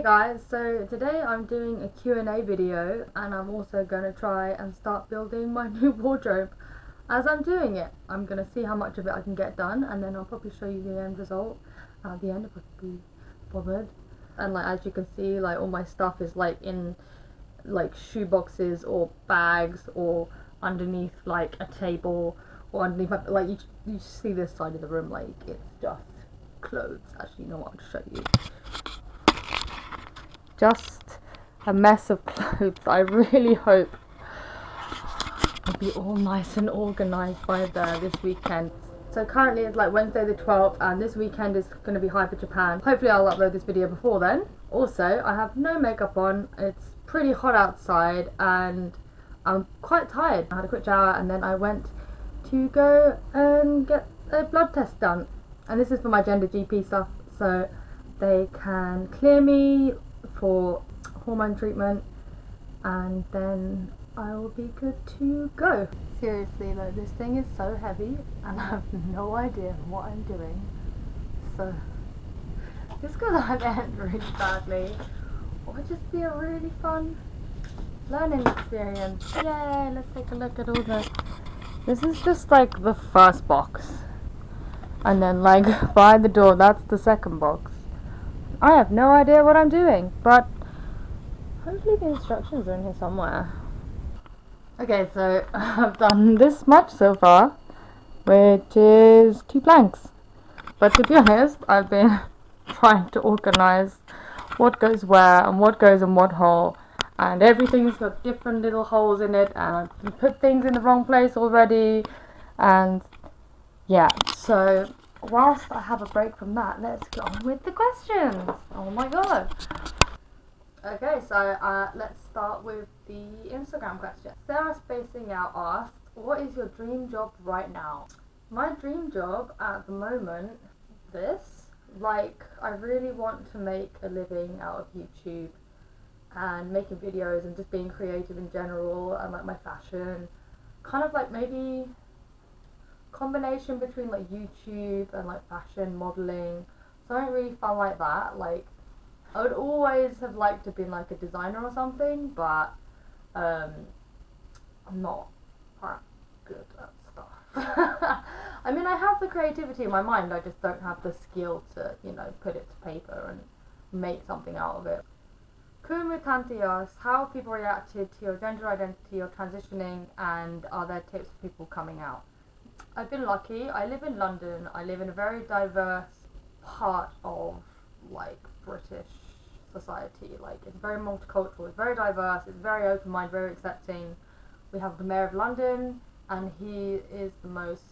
guys, so today I'm doing a Q&A video and I'm also going to try and start building my new wardrobe. As I'm doing it, I'm going to see how much of it I can get done, and then I'll probably show you the end result at the end if I can be bothered. And like as you can see, like all my stuff is like in like shoe boxes or bags or underneath like a table or underneath my, like you see this side of the room, like it's just clothes. Actually, you know what, I'll show you. Just a mess of clothes. I really hope it'll be all nice and organised by this weekend. So currently it's like Wednesday the 12th and this weekend is going to be Hyper Japan. Hopefully I'll upload this video before then. Also, I have no makeup on, it's pretty hot outside and I'm quite tired. I had a quick shower and then I went to go and get a blood test done. And this is for my gender GP stuff, so they can clear me for hormone treatment and then I will be good to go. Seriously though, this thing is so heavy and I have no idea what I'm doing, so this could either end really badly or just be a really fun learning experience. Yay, let's take a look at all the... This is just like the first box, and then like by the door that's the second box. I have no idea what I'm doing, but hopefully the instructions are in here somewhere. Okay, so I've done this much so far, which is 2 planks. But to be honest, I've been trying to organise what goes where and what goes in what hole, and everything's got different little holes in it, and I've put things in the wrong place already, and yeah, so whilst I have a break from that, let's get on with the questions. Oh my god. Okay, so let's start with the Instagram question. Sarah Spacing Out asked, what is your dream job right now? My dream job at the moment, this. Like, I really want to make a living out of YouTube and making videos and just being creative in general and like my fashion. Kind of like maybe combination between like YouTube and like fashion modelling. Something really fun like that. Like, I would always have liked to have been like a designer or something, but I'm not that good at stuff. I mean, I have the creativity in my mind, I just don't have the skill to, you know, put it to paper and make something out of it. Kumutanti asks, how have people reacted to your gender identity or transitioning, and are there tips for people coming out? I've been lucky. I live in London. I live in a very diverse part of like British society. Like, it's very multicultural, it's very diverse, it's very open-minded, very accepting. We have the Mayor of London and he is the most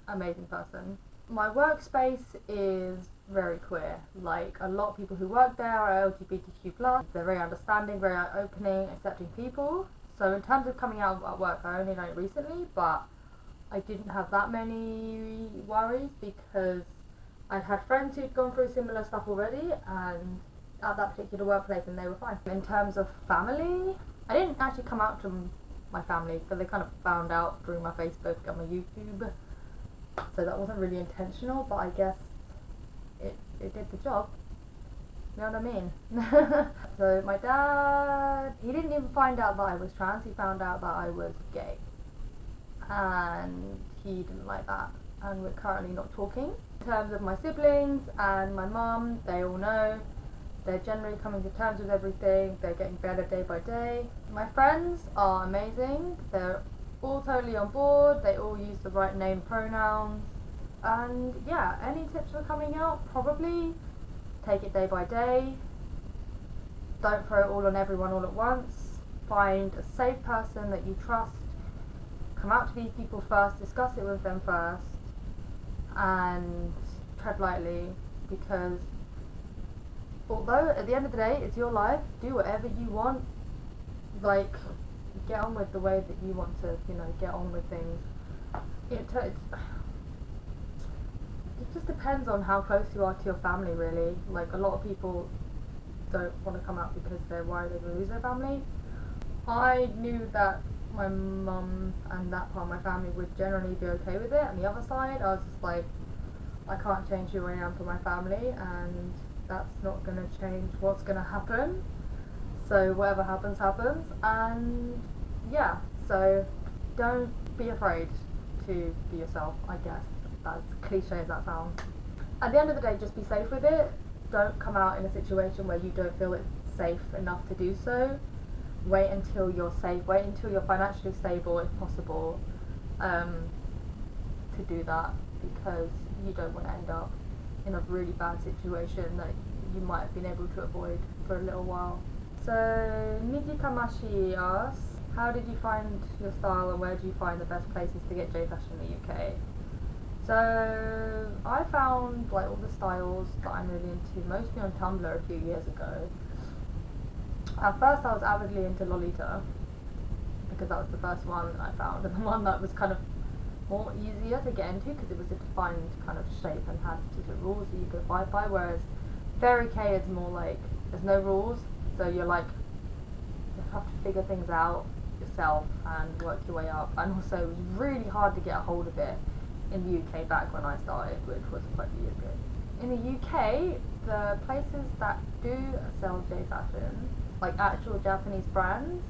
amazing person. My workspace is very queer. Like, a lot of people who work there are LGBTQ+. They're very understanding, very opening, accepting people. So in terms of coming out at work, I only know it recently, but I didn't have that many worries because I'd had friends who'd gone through similar stuff already and at that particular workplace, and they were fine. In terms of family, I didn't actually come out to my family because they kind of found out through my Facebook and my YouTube, so that wasn't really intentional, but I guess it did the job. You know what I mean? So my dad, he didn't even find out that I was trans, he found out that I was gay, and he didn't like that, and we're currently not talking. In terms of my siblings and my mum, they all know. They're generally coming to terms with everything, they're getting better day by day. My friends are amazing, they're all totally on board, they all use the right name pronouns. And yeah, any tips for coming out? Probably take it day by day. Don't throw it all on everyone all at once. Find a safe person that you trust. Come out to these people first, discuss it with them first, and tread lightly, because although at the end of the day it's your life, do whatever you want, like get on with the way that you want to, you know, get on with things. It just depends on how close you are to your family, really. Like, a lot of people don't want to come out because they're worried they're going to lose their family. I knew that my mum and that part of my family would generally be okay with it, and the other side I was just like, I can't change who I am for my family, and that's not going to change what's going to happen. So whatever happens, happens. And yeah, so don't be afraid to be yourself, I guess. As cliche as that sounds. At the end of the day, just be safe with it. Don't come out in a situation where you don't feel it's safe enough to do so. Wait until you're safe. Wait until you're financially stable, if possible, to do that, because you don't want to end up in a really bad situation that you might have been able to avoid for a little while. So Miji Kamashi asks, how did you find your style and where do you find the best places to get J fashion in the UK? So I found like all the styles that I'm really into mostly on Tumblr a few years ago. At first I was avidly into Lolita because that was the first one I found, and the one that was kind of more easier to get into because it was a defined kind of shape and had particular rules that you could abide by, whereas Fairy K is more like there's no rules, so you're like you have to figure things out yourself and work your way up, and also it was really hard to get a hold of it in the UK back when I started, which was quite a few years ago. In the UK, the places that do sell J fashion, like actual Japanese brands,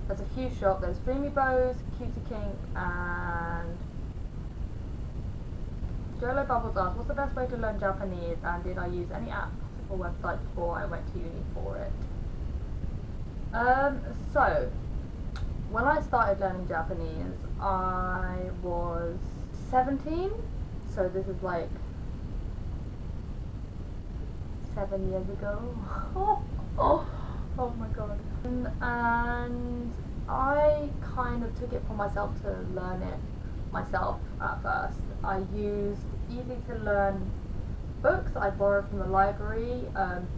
there's a few shops. There's demi-boy, Cutie Kink, and Jolo Bubbles asks, what's the best way to learn Japanese, and did I use any apps or websites before I went to uni for it? So when I started learning Japanese, I was 17, so this is like 7 years ago. Oh my god. And I kind of took it for myself to learn it myself at first. I used easy to learn books I borrowed from the library,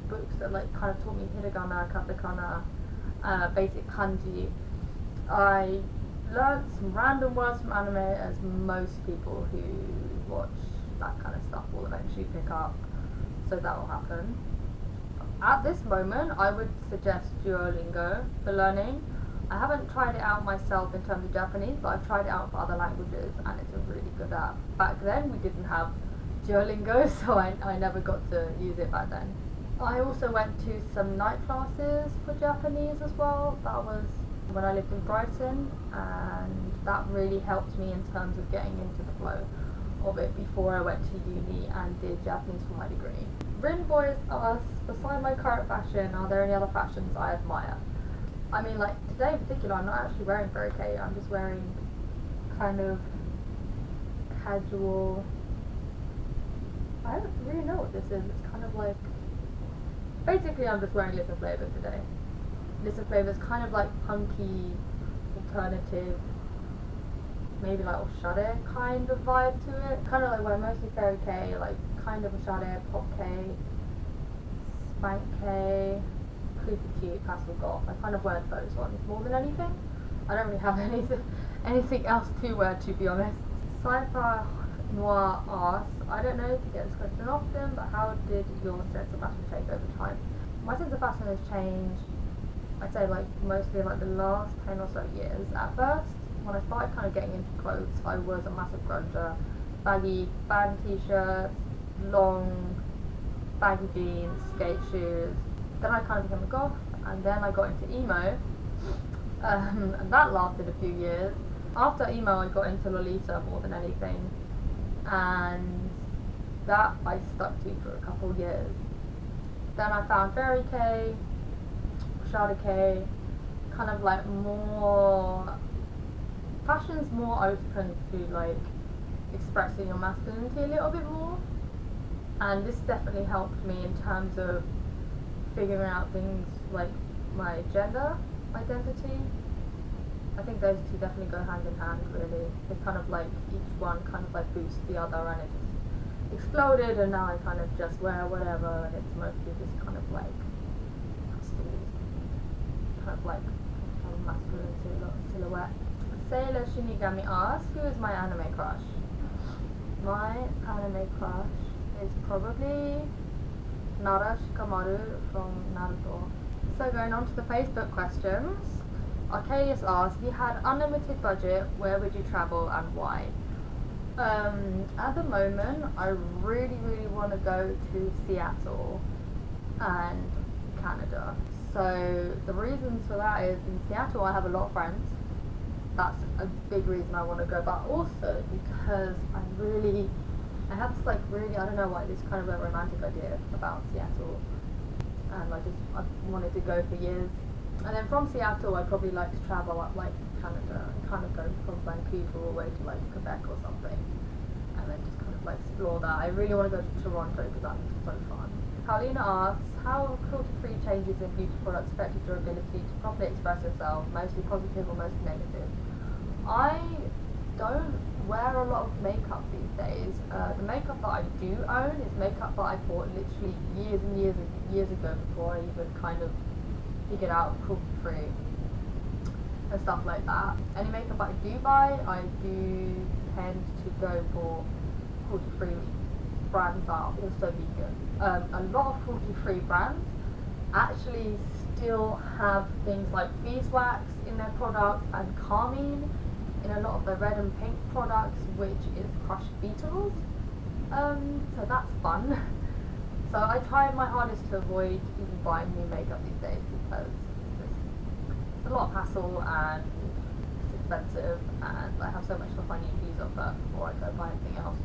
books that like kind of taught me hiragana, katakana, basic kanji. I learned some random words from anime, as most people who watch that kind of stuff will eventually pick up, so that will happen. At this moment, I would suggest Duolingo for learning. I haven't tried it out myself in terms of Japanese, but I've tried it out for other languages, and it's a really good app. Back then, we didn't have Duolingo, so I never got to use it back then. I also went to some night classes for Japanese as well. That was when I lived in Brighton, and that really helped me in terms of getting into the flow of it before I went to uni and did Japanese for my degree. Rin Boys asks, beside my current fashion, are there any other fashions I admire? I mean, like today in particular, I'm not actually wearing Fairy K, I'm just wearing kind of casual, I don't really know what this is, it's kind of like, basically I'm just wearing Listen Flavor today. Listen Flavor is kind of like punky, alternative, maybe like Oshade kind of vibe to it. Kind of like wear mostly Fairy K, like kind of Oshade, Pop K, Spank K, Creepy Cute, Pastel Goth. I kind of wear those ones more than anything. I don't really have anything else to wear, to be honest. Cypher Noir asks, I don't know if you get this question often, but how did your sense of fashion change over time? My sense of fashion has changed, I'd say like mostly like the last 10 or so years. At first, when I started kind of getting into clothes, I was a massive grunger. Baggy band t-shirts, long baggy jeans, skate shoes. Then I kind of became a goth, and then I got into emo, and that lasted a few years. After emo, I got into Lolita more than anything, and that I stuck to for a couple of years. Then I found Fairy K, Shada K, kind of like more, fashion's more open to like expressing your masculinity a little bit more, and this definitely helped me in terms of figuring out things like my gender identity. I think those two definitely go hand in hand, really. They kind of like, each one kind of like boosts the other, and it just exploded, and now I kind of just wear whatever, and it's mostly just kind of like kind of like a masculine silhouette. Sailor Shinigami asks, who is my anime crush? My anime crush is probably Nara Shikamaru from Naruto. So going on to the Facebook questions, Arcadius asks, if you had unlimited budget, where would you travel and why? At the moment, I really want to go to Seattle. and Canada. So the reasons for that is in Seattle I have a lot of friends. That's a big reason I want to go, but also because I have this I don't know why, this kind of a romantic idea about Seattle, and I've wanted to go for years. And then from Seattle I'd probably like to travel up like Canada and kind of go from Vancouver all the way to like Quebec or something, and then just kind of like explore that. I really want to go to Toronto because that's so fun. Paulina asks, how cruelty-free changes in beauty products affected your ability to properly express yourself, mostly positive or mostly negative? I don't wear a lot of makeup these days. The makeup that I do own is makeup that I bought literally years and years ago before I even kind of figured out cruelty-free and stuff like that. Any makeup I do buy, I do tend to go for cruelty-free brands that are also vegan. A lot of cruelty-free brands actually still have things like beeswax in their products and carmine in a lot of the red and pink products, which is crushed beetles. So that's fun. So I try my hardest to avoid even buying new makeup these days because it's a lot of hassle and it's expensive, and I have so much stuff I need to use up that before I go buy anything else.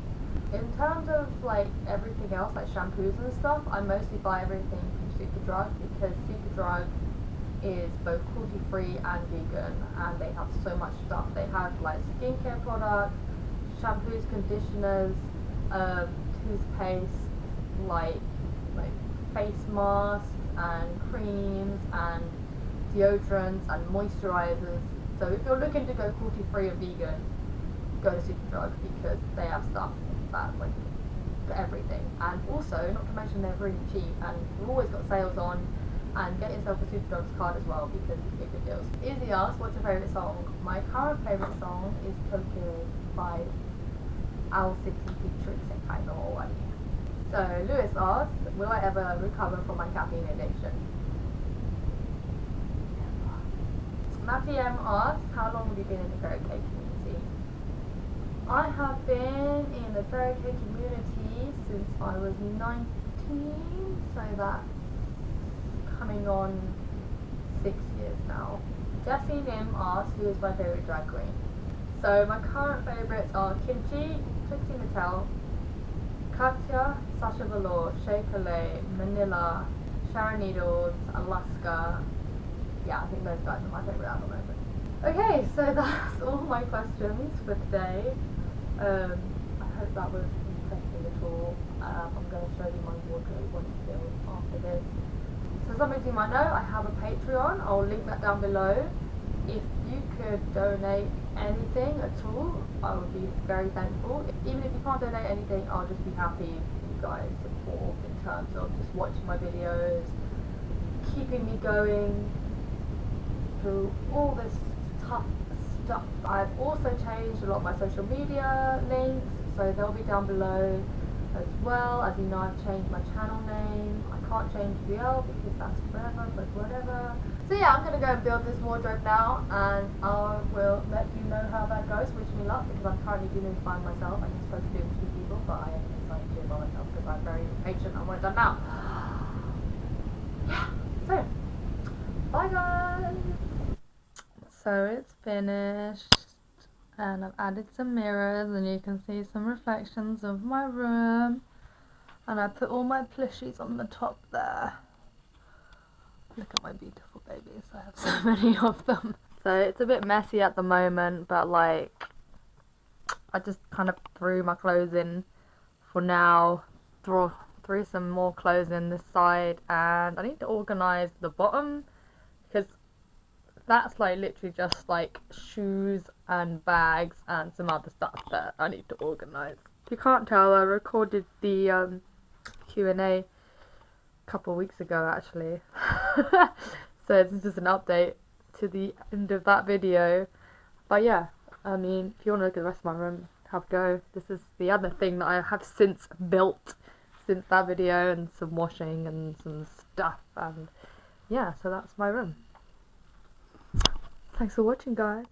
In terms of like everything else, like shampoos and stuff, I mostly buy everything from Superdrug because Superdrug is both cruelty-free and vegan, and they have so much stuff. They have like skincare products, shampoos, conditioners, toothpaste, like face masks and creams and deodorants and moisturizers. So if you're looking to go cruelty-free or vegan, go to Superdrug because they have stuff that like for everything. And also, not to mention, they're really cheap and we've always got sales on. And get yourself a Superdrug's card as well because you get good deals. Izzy asks, what's your favourite song? My current favourite song is Tokyo by Owl City featuring Senkai no Owari. So Lewis asks, will I ever recover from my caffeine addiction? Matty M asks, how long have you been in the fairy cake community? I have been in the fairy cake community since I was 19, so that's coming on 6 years now. Jessie Nim asks, who is my favourite drag queen? So my current favourites are Kimchi, Trixie Mattel, Katya, Sasha Velour, Shea Coulee, Manila, Sharon Needles, Alaska. Yeah, I think those guys are my favourite at the moment. Okay, so that's all my questions for today. I hope that was interesting at all. I'm going to show you my wardrobe when it's filled after this. So some of you might know, I have a Patreon. I'll link that down below. If you could donate anything at all, I would be very thankful. Even if you can't donate anything, I'll just be happy if you guys support in terms of just watching my videos, keeping me going through all this tough stuff. I've also changed a lot of my social media links, so they'll be down below as well. As you know, I've changed my channel name. I can't change UL because that's forever, but whatever. So yeah, I'm gonna go and build this wardrobe now, and I will let you know how that goes. Wish me luck, because I'm currently doing it by myself. I'm supposed to do it with 2 people, but I am decided to do it by myself because I'm very impatient. I want it done now. Yeah. So, bye guys. So it's finished, and I've added some mirrors, and you can see some reflections of my room. And I put all my plushies on the top there. Look at my beautiful babies, I have so many of them. So it's a bit messy at the moment, but like, I just kind of threw my clothes in for now. Threw some more clothes in this side, and I need to organise the bottom, because that's like literally just like shoes and bags and some other stuff that I need to organise. If you can't tell, I recorded the Q&A a couple of weeks ago actually. So this is just an update to the end of that video. But yeah, I mean, if you want to look at the rest of my room, have a go. This is the other thing that I have since built since that video, and some washing and some stuff, and yeah, so that's my room. Thanks for watching, guys.